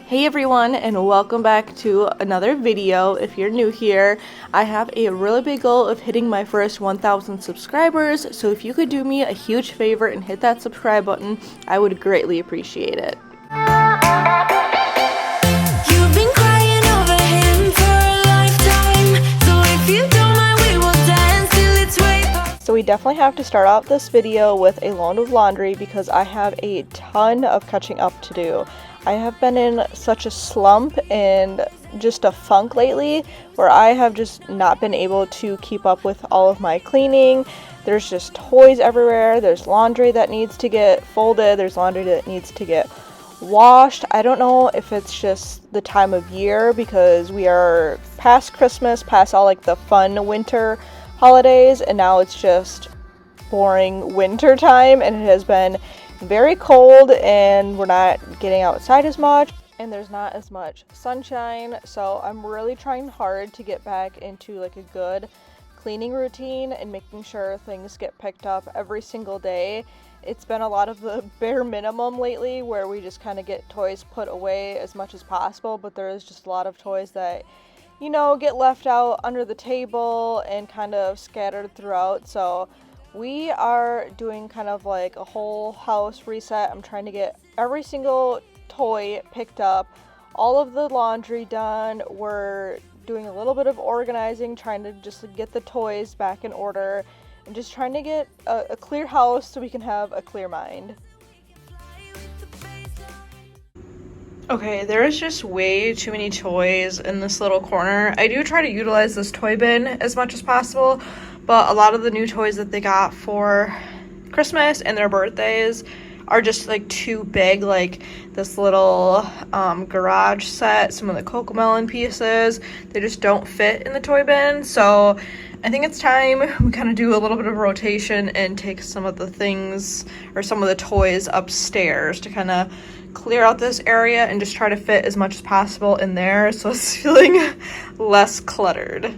Hey everyone, and welcome back to another video. If you're new here, I have a really big goal of hitting my first 1,000 subscribers, so if you could do me a huge favor and hit that subscribe button, I would greatly appreciate it. You've been crying over him for a lifetime, so if you don't mind, we will dance till it's way past. So we definitely have to start out this video with a load of laundry because I have a ton of catching up to do. I have been in such a slump and just a funk lately where I have just not been able to keep up with all of my cleaning. There's just toys everywhere, there's laundry that needs to get folded, there's laundry that needs to get washed. I don't know if it's just the time of year because we are past Christmas, past all like the fun winter holidays, and now it's just boring winter time, and it has been very cold and we're not getting outside as much and there's not as much sunshine, so I'm really trying hard to get back into like a good cleaning routine and making sure things get picked up every single day. It's been a lot of the bare minimum lately where we just kind of get toys put away as much as possible, but there is just a lot of toys that, you know, get left out under the table and kind of scattered throughout. So we are doing kind of like a whole house reset. I'm trying to get every single toy picked up, all of the laundry done. We're doing a little bit of organizing, trying to just get the toys back in order and just trying to get a clear house so we can have a clear mind. Okay, there is just way too many toys in this little corner. I do try to utilize this toy bin as much as possible, but a lot of the new toys that they got for Christmas and their birthdays are just like too big, like this little garage set, some of the Cocomelon pieces, they just don't fit in the toy bin. So I think it's time we kind of do a little bit of a rotation and take some of the things or some of the toys upstairs to kind of clear out this area and just try to fit as much as possible in there so it's feeling less cluttered.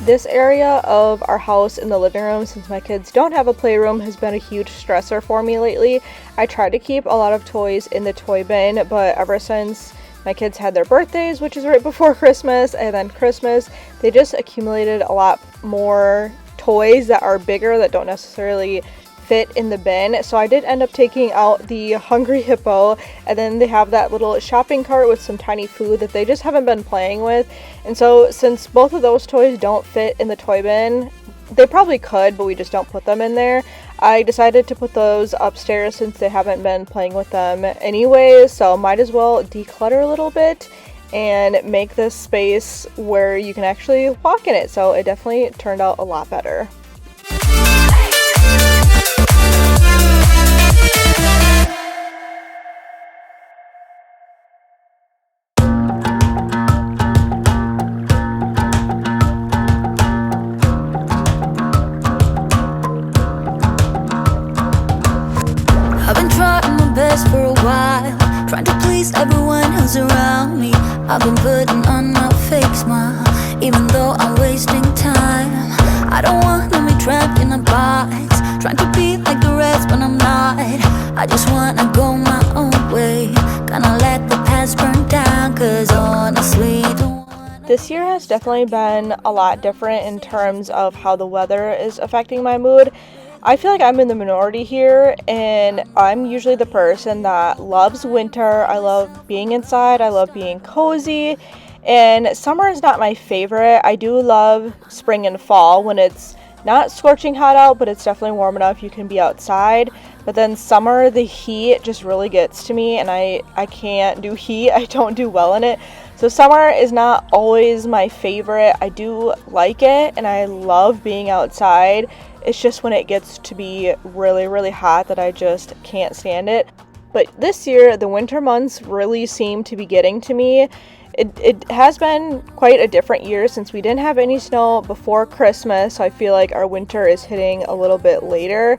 This area of our house in the living room, since my kids don't have a playroom, has been a huge stressor for me lately. I try to keep a lot of toys in the toy bin, but ever since my kids had their birthdays, which is right before Christmas, and then Christmas, they just accumulated a lot more toys that are bigger that don't necessarily fit in the bin. So I did end up taking out the Hungry Hippo, and then they have that little shopping cart with some tiny food that they just haven't been playing with. And so since both of those toys don't fit in the toy bin, they probably could, but we just don't put them in there. I decided to put those upstairs since they haven't been playing with them anyways, so might as well declutter a little bit and make this space where you can actually walk in it. So it definitely turned out a lot better. For a while, trying to please everyone who's around me. I've been putting on a fake smile, even though I'm wasting time. I don't want to be trapped in a box, trying to be like the rest when I'm not. I just wanna go my own way, gonna let the past burn down, cause honestly this year has definitely been a lot different in terms of how the weather is affecting my mood. I feel like I'm in the minority here, and I'm usually the person that loves winter. I love being inside, I love being cozy, and summer is not my favorite. I do love spring and fall when it's not scorching hot out, but it's definitely warm enough you can be outside. But then summer, the heat just really gets to me, and I can't do heat. I don't do well in it. So summer is not always my favorite. I do like it, and I love being outside. It's just when it gets to be really, really hot that I just can't stand it. But this year, the winter months really seem to be getting to me. It has been quite a different year since we didn't have any snow before Christmas, so I feel like our winter is hitting a little bit later.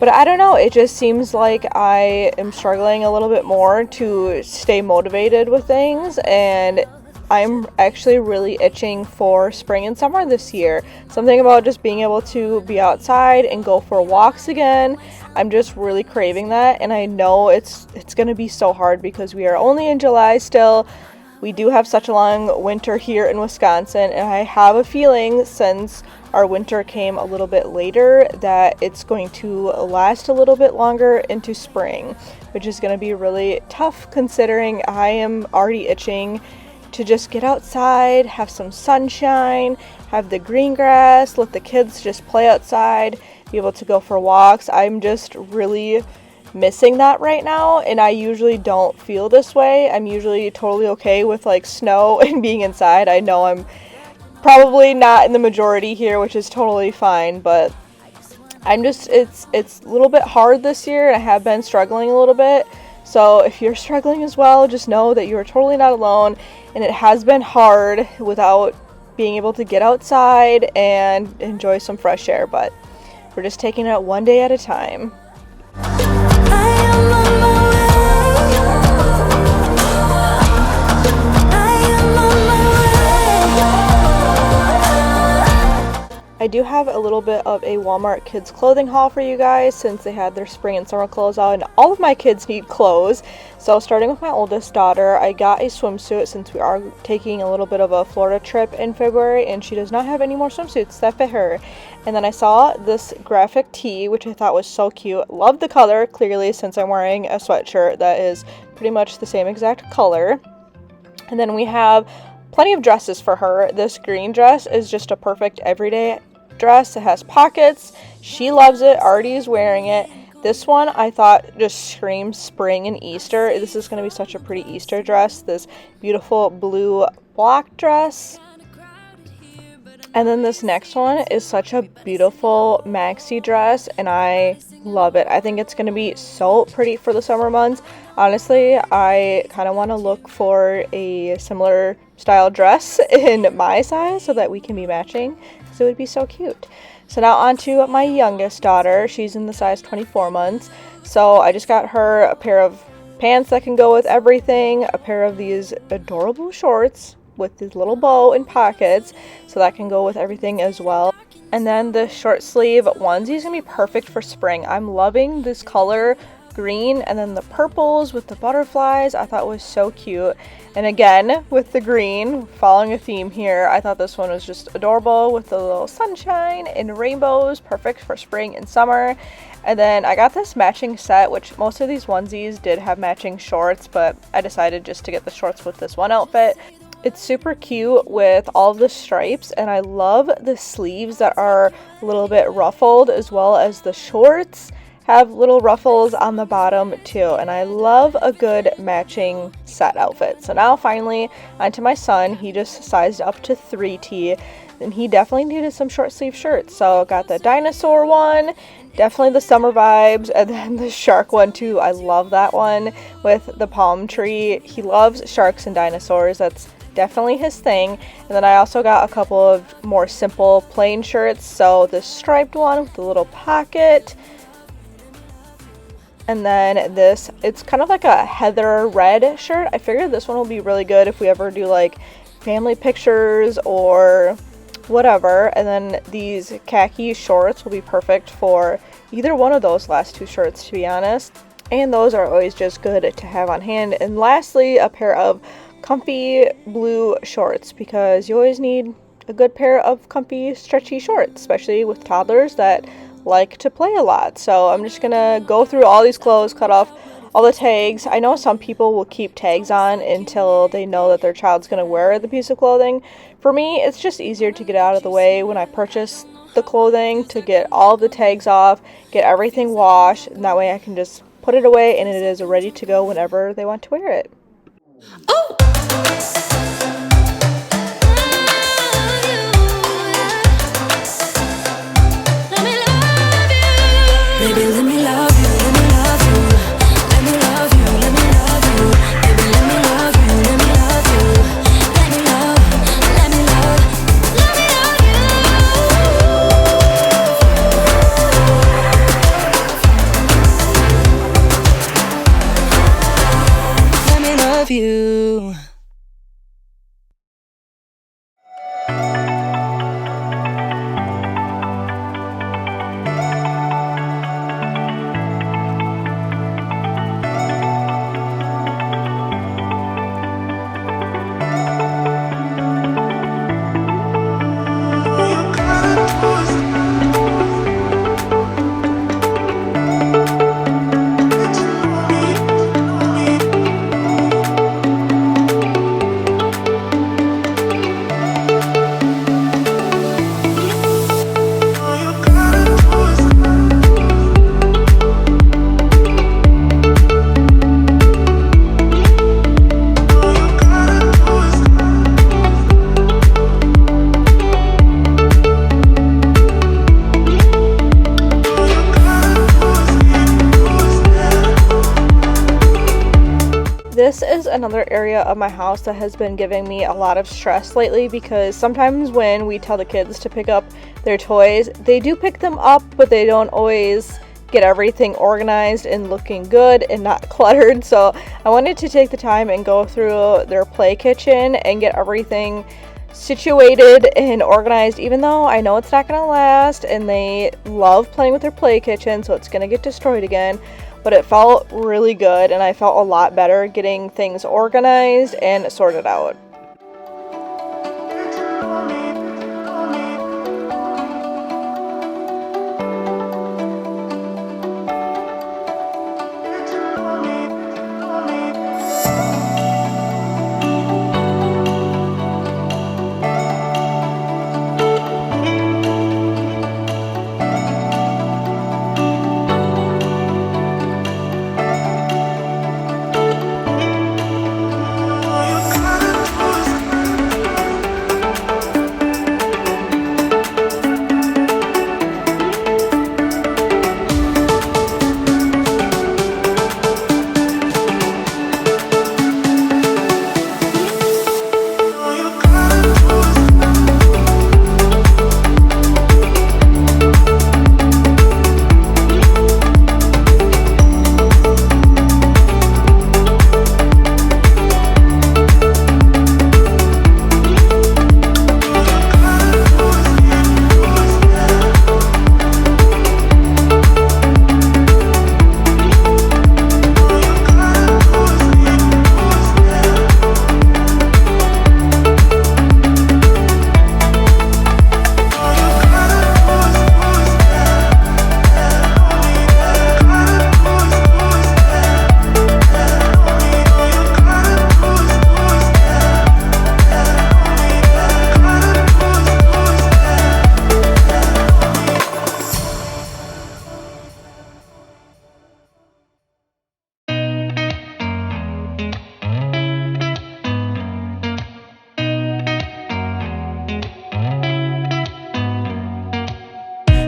But I don't know, it just seems like I am struggling a little bit more to stay motivated with things, and I'm actually really itching for spring and summer this year. Something about just being able to be outside and go for walks again. I'm just really craving that, and I know it's going to be so hard because we are only in July still. We do have such a long winter here in Wisconsin, and I have a feeling since our winter came a little bit later that it's going to last a little bit longer into spring, which is going to be really tough considering I am already itching to just get outside, have some sunshine, have the green grass, let the kids just play outside, be able to go for walks. I'm just really missing that right now, and I usually don't feel this way. I'm usually totally okay with like snow and being inside. I know I'm probably not in the majority here, which is totally fine, but I'm just, it's a little bit hard this year, and I have been struggling a little bit. So if you're struggling as well, just know that you're totally not alone, and it has been hard without being able to get outside and enjoy some fresh air, but we're just taking it one day at a time. I do have a little bit of a Walmart kids clothing haul for you guys since they had their spring and summer clothes out, and all of my kids need clothes. So starting with my oldest daughter, I got a swimsuit since we are taking a little bit of a Florida trip in February and she does not have any more swimsuits that fit her. And then I saw this graphic tee, which I thought was so cute. Love the color, clearly, since I'm wearing a sweatshirt that is pretty much the same exact color. And then we have plenty of dresses for her. This green dress is just a perfect everyday dress. It has pockets. She loves it. Already is wearing it. This one I thought just screams spring and Easter. This is going to be such a pretty Easter dress. This beautiful blue block dress. And then this next one is such a beautiful maxi dress, and I love it. I think it's going to be so pretty for the summer months. Honestly, I kind of want to look for a similar style dress in my size so that we can be matching, because it would be so cute. So now on to my youngest daughter. She's in the size 24 months. So I just got her a pair of pants that can go with everything, a pair of these adorable shorts with this little bow and pockets, so that can go with everything as well. And then the short sleeve onesie is going to be perfect for spring. I'm loving this color green, and then the purples with the butterflies I thought was so cute. And again, with the green, following a theme here, I thought this one was just adorable with the little sunshine and rainbows, perfect for spring and summer. And then I got this matching set, which most of these onesies did have matching shorts, but I decided just to get the shorts with this one outfit. It's super cute with all the stripes, and I love the sleeves that are a little bit ruffled, as well as the shorts have little ruffles on the bottom too, and I love a good matching set outfit. So now finally onto my son. He just sized up to 3T, and he definitely needed some short sleeve shirts. So got the dinosaur one, definitely the summer vibes, and then the shark one too. I love that one with the palm tree. He loves sharks and dinosaurs. That's definitely his thing. And then I also got a couple of more simple plain shirts. So the striped one with the little pocket, and then this, it's kind of like a heather red shirt. I figured this one will be really good if we ever do like family pictures or whatever. And then these khaki shorts will be perfect for either one of those last two shirts, to be honest. And those are always just good to have on hand. And lastly, a pair of comfy blue shorts, because you always need a good pair of comfy stretchy shorts, especially with toddlers that like to play a lot. So I'm just gonna go through all these clothes, cut off all the tags. I know some people will keep tags on until they know that their child's gonna wear the piece of clothing. For me, it's just easier to get out of the way when I purchase the clothing, to get all of the tags off, get everything washed, and that way I can just put it away and it is ready to go whenever they want to wear it. Oh! Baby, let me love you, let me love you, let me love love you. This is another area of my house that has been giving me a lot of stress lately, because sometimes when we tell the kids to pick up their toys, they do pick them up, but they don't always get everything organized and looking good and not cluttered. So I wanted to take the time and go through their play kitchen and get everything situated and organized, even though I know it's not going to last and they love playing with their play kitchen, so it's going to get destroyed again. But it felt really good and I felt a lot better getting things organized and sorted out.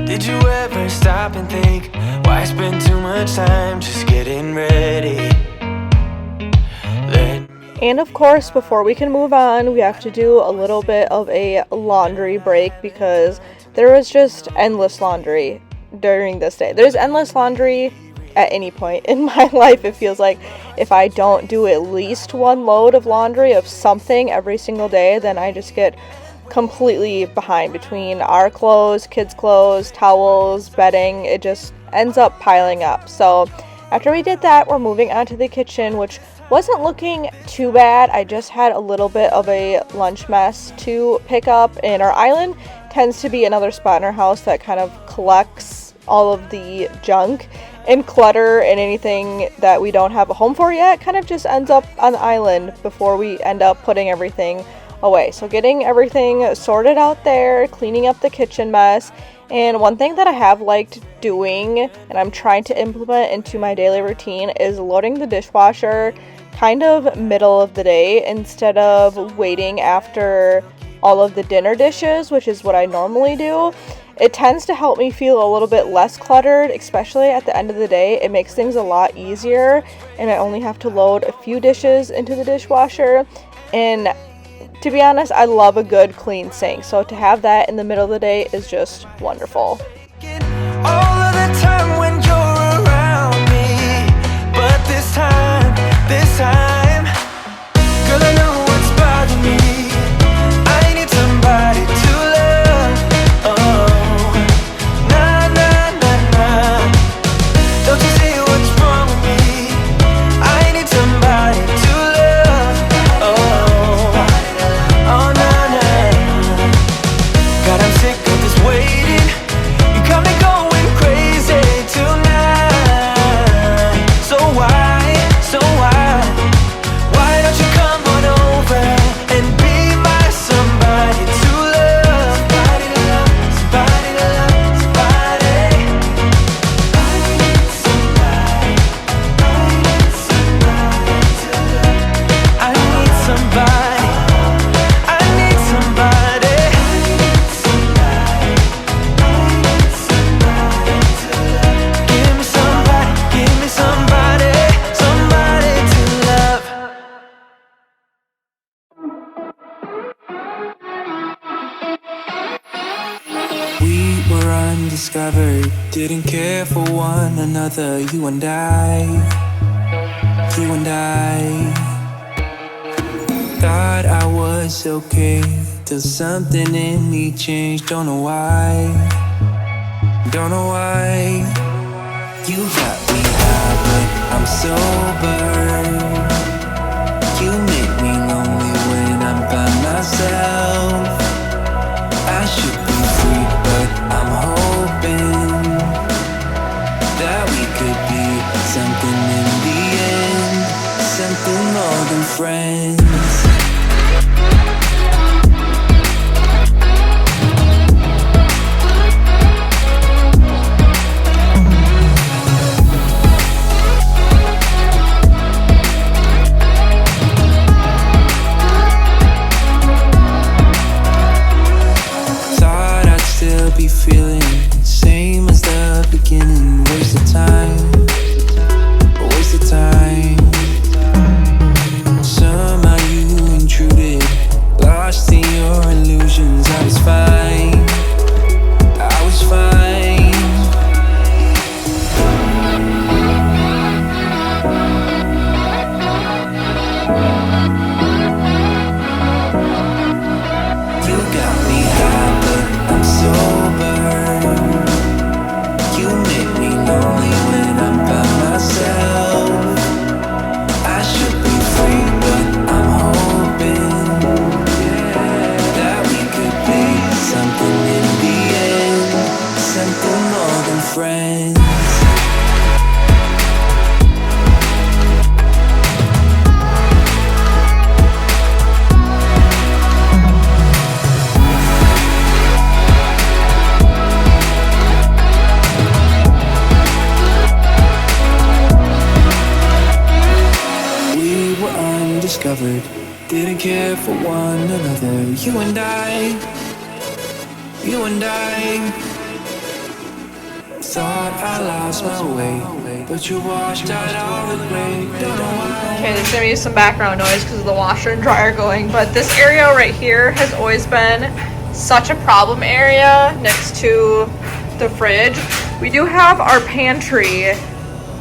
Did you ever stop and think, why spend too much time just getting ready? And of course, before we can move on, we have to do a little bit of a laundry break, because there was just endless laundry during this day. There's endless laundry at any point in my life. It feels like if I don't do at least one load of laundry of something every single day, then I just get completely behind between our clothes, kids' clothes, towels, bedding. It just ends up piling up. So after we did that, we're moving on to the kitchen, which wasn't looking too bad. I just had a little bit of a lunch mess to pick up, and our island tends to be another spot in our house that kind of collects all of the junk and clutter, and anything that we don't have a home for yet kind of just ends up on the island before we end up putting everything away. So getting everything sorted out there, cleaning up the kitchen mess. And one thing that I have liked doing, and I'm trying to implement into my daily routine, is loading the dishwasher kind of middle of the day instead of waiting after all of the dinner dishes, which is what I normally do. It tends to help me feel a little bit less cluttered, especially at the end of the day. It makes things a lot easier, and I only have to load a few dishes into the dishwasher. And to be honest, I love a good clean sink, so to have that in the middle of the day is just wonderful. All of the time when you're around me, but this time, undiscovered, didn't care for one another. You and I thought I was okay, till something in me changed. Don't know why. You got me high, but I'm sober. You make me lonely when I'm by myself. I should be free, but I'm hoping that we could be something in the end, something more than friends. Be feeling same as the beginning. Waste of time, waste of time. Somehow you intruded, lost in your illusions. I was fine, I was fine. You got me high, but I'm sober. You make me lonely when I'm by myself. I should be free, but I'm hoping that we could be something in the end, something more than friends. Undiscovered, didn't care for one another. You and I thought I lost my way, but you washed out all the gray. Don't know why. Okay, there's gonna be some background noise because of the washer and dryer going, but this area right here has always been such a problem area next to the fridge. We do have our pantry,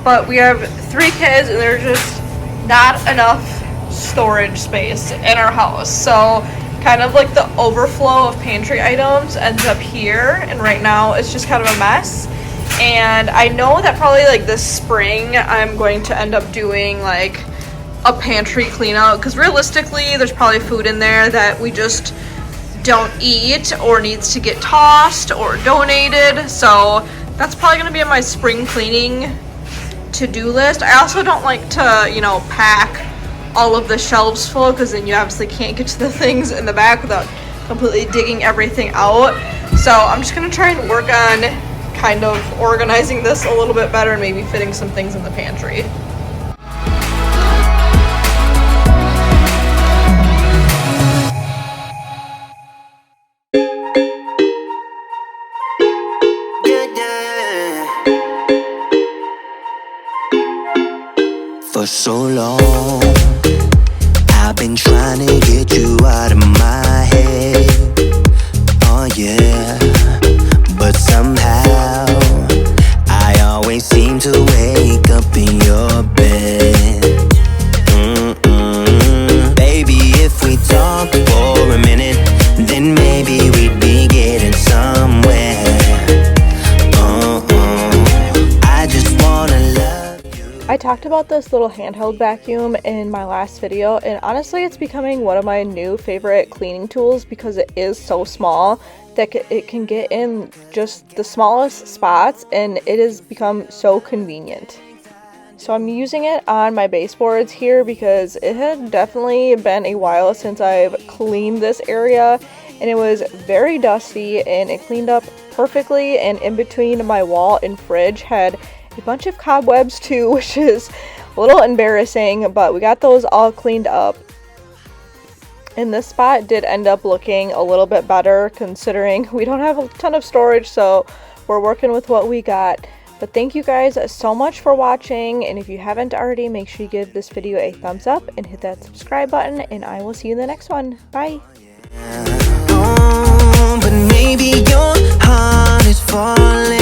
but we have 3 kids and there's just not enough storage space in our house. So kind of like the overflow of pantry items ends up here, and right now it's just kind of a mess. And I know that probably like this spring I'm going to end up doing like a pantry clean out, because realistically there's probably food in there that we just don't eat or needs to get tossed or donated. So that's probably going to be on my spring cleaning to-do list. I also don't like to, you know, pack all of the shelves full, because then you obviously can't get to the things in the back without completely digging everything out. So I'm just going to try and work on kind of organizing this a little bit better and maybe fitting some things in the pantry. For so long, I've been trying to get you out of my head. Oh yeah, but somehow I always seem to wake up in your bed. Baby, if we talk for a minute, then maybe we'd be getting somewhere. I just wanna love you. I talked about this little handheld vacuum in my last video, and honestly it's becoming one of my new favorite cleaning tools because it is so small that it can get in just the smallest spots, and it has become so convenient. So I'm using it on my baseboards here because it had definitely been a while since I've cleaned this area, and it was very dusty, and it cleaned up perfectly, and in between my wall and fridge had a bunch of cobwebs too, which is a little embarrassing, but we got those all cleaned up. And this spot did end up looking a little bit better considering we don't have a ton of storage, so we're working with what we got. But thank you guys so much for watching, and if you haven't already, make sure you give this video a thumbs up and hit that subscribe button, and I will see you in the next one. Bye! But maybe your heart is falling.